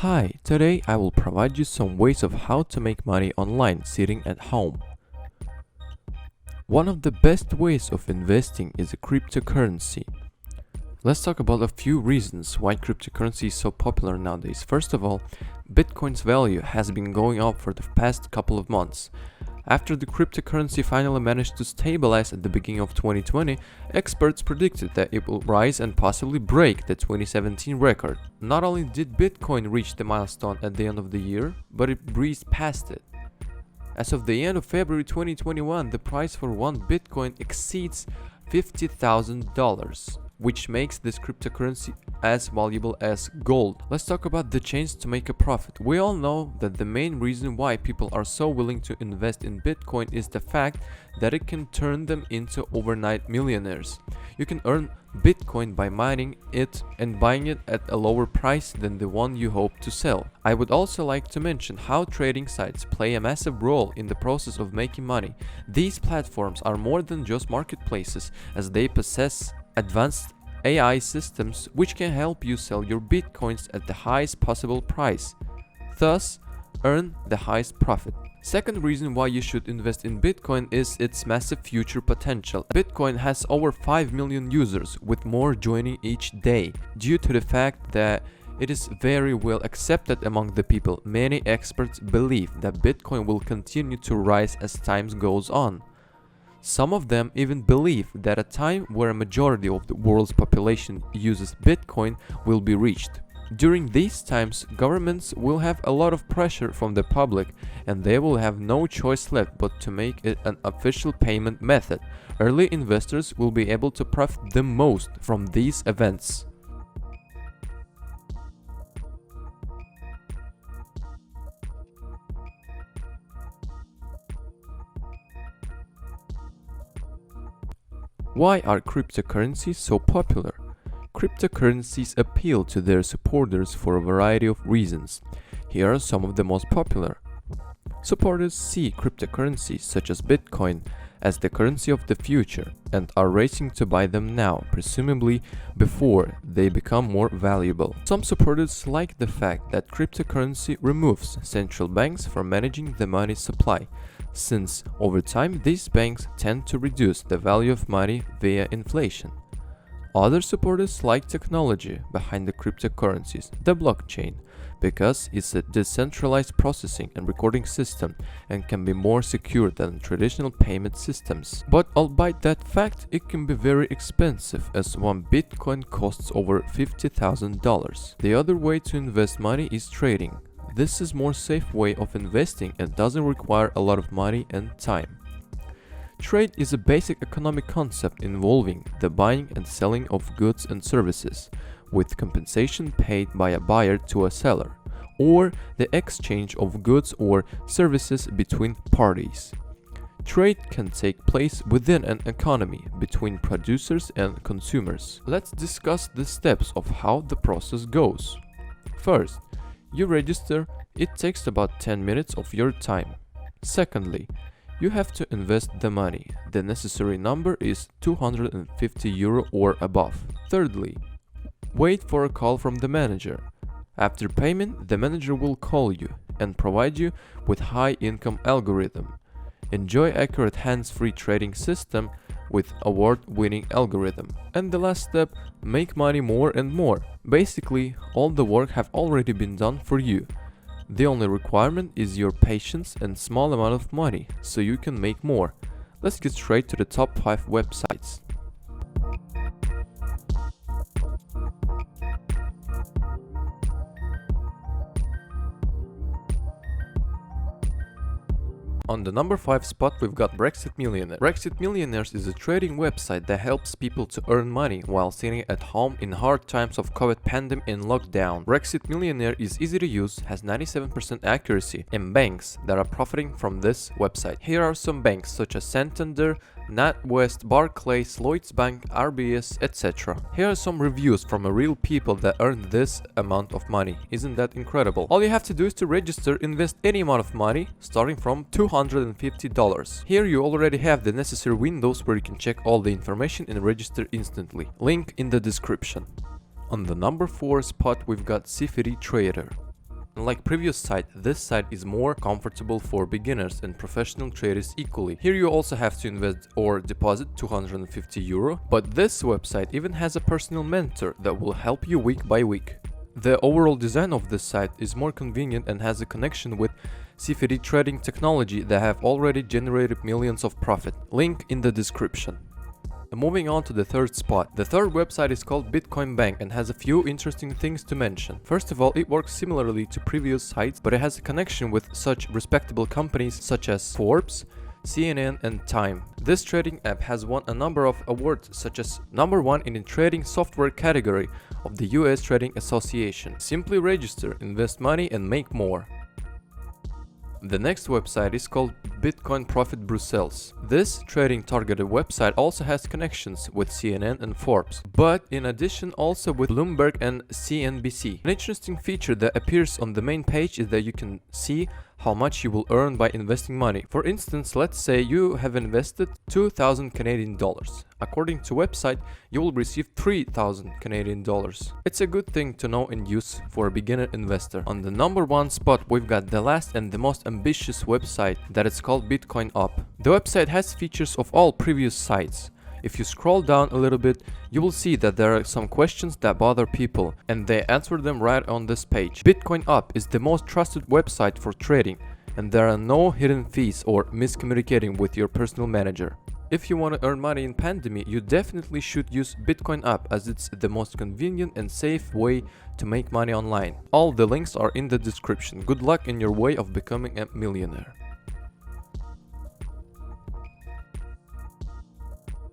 Hi, today I will provide you some ways of how to make money online sitting at home. One of the best ways of investing is a cryptocurrency. Let's talk about a few reasons why cryptocurrency is so popular nowadays. First of all, Bitcoin's value has been going up for the past couple of months. After the cryptocurrency finally managed to stabilize at the beginning of 2020, experts predicted that it will rise and possibly break the 2017 record. Not only did Bitcoin reach the milestone at the end of the year, but it breezed past it. As of the end of February 2021, the price for one Bitcoin exceeds $50,000, which makes this cryptocurrency as valuable as gold. Let's talk about the chance to make a profit. We all know that the main reason why people are so willing to invest in Bitcoin is the fact that it can turn them into overnight millionaires. You can earn Bitcoin by mining it and buying it at a lower price than the one you hope to sell. I would also like to mention how trading sites play a massive role in the process of making money. These platforms are more than just marketplaces, as they possess advanced AI systems which can help you sell your bitcoins at the highest possible price, thus earn the highest profit. Second reason why you should invest in Bitcoin is its massive future potential. Bitcoin has over 5 million users, with more joining each day. Due to the fact that it is very well accepted among the people, many experts believe that Bitcoin will continue to rise as time goes on. Some of them even believe that a time where a majority of the world's population uses Bitcoin will be reached. During these times, governments will have a lot of pressure from the public, and they will have no choice left but to make it an official payment method. Early investors will be able to profit the most from these events. Why are cryptocurrencies so popular? Cryptocurrencies appeal to their supporters for a variety of reasons. Here are some of the most popular. Supporters see cryptocurrencies such as Bitcoin as the currency of the future and are racing to buy them now, presumably before they become more valuable. Some supporters like the fact that cryptocurrency removes central banks from managing the money supply, since over time these banks tend to reduce the value of money via inflation. Other supporters like technology behind the cryptocurrencies, the blockchain, because it's a decentralized processing and recording system and can be more secure than traditional payment systems. But albeit that fact, it can be very expensive, as one Bitcoin costs over $50,000. The other way to invest money is trading. This is a more safe way of investing and doesn't require a lot of money and time. Trade is a basic economic concept involving the buying and selling of goods and services, with compensation paid by a buyer to a seller, or the exchange of goods or services between parties. Trade can take place within an economy between producers and consumers. Let's discuss the steps of how the process goes. First, you register. It takes about 10 minutes of your time. Secondly, you have to invest the money. The necessary number is €250 or above. Thirdly, wait for a call from the manager. After payment, the manager will call you and provide you with high-income algorithm. Enjoy accurate hands-free trading system with award-winning algorithm. And the last step, make money more and more. Basically, all the work have already been done for you. The only requirement is your patience and small amount of money, so you can make more. Let's get straight to the top 5 websites. On the number 5 spot, we've got Brexit Millionaire. Brexit Millionaires is a trading website that helps people to earn money while sitting at home in hard times of COVID pandemic and lockdown. Brexit Millionaire is easy to use, has 97% accuracy, and banks that are profiting from this website. Here are some banks such as Santander, NatWest, Barclays, Lloyds Bank, RBS, etc. Here are some reviews from real people that earned this amount of money. Isn't that incredible? All you have to do is to register, invest any amount of money, starting from $250. Here you already have the necessary windows where you can check all the information and register instantly. Link in the description. On the number 4 spot, we've got Sifiri Trader. Unlike previous site, this site is more comfortable for beginners and professional traders equally. Here you also have to invest or deposit 250 euro, but this website even has a personal mentor that will help you week by week. The overall design of this site is more convenient and has a connection with CFD trading technology that have already generated millions of profit. Link in the description. Moving on to the third spot. The third website is called Bitcoin Bank and has a few interesting things to mention. First of all, it works similarly to previous sites, but it has a connection with such respectable companies such as Forbes, CNN and Time. This trading app has won a number of awards such as number 1 in the trading software category of the US Trading Association. Simply register, invest money and make more. The next website is called Bitcoin Profit Brussels. This trading targeted website also has connections with CNN and Forbes, but in addition also with Bloomberg and CNBC. An interesting feature that appears on the main page is that you can see how much you will earn by investing money. For instance, let's say you have invested 2,000 Canadian dollars. According to website, you will receive 3,000 Canadian dollars. It's a good thing to know and use for a beginner investor. On the number 1 spot, we've got the last and the most ambitious website that is called Bitcoin Up. The website has features of all previous sites. If you scroll down a little bit, you will see that there are some questions that bother people, and they answer them right on this page. Bitcoin Up is the most trusted website for trading, and there are no hidden fees or miscommunicating with your personal manager. If you want to earn money in pandemic, you definitely should use Bitcoin Up as it's the most convenient and safe way to make money online. All the links are in the description. Good luck in your way of becoming a millionaire.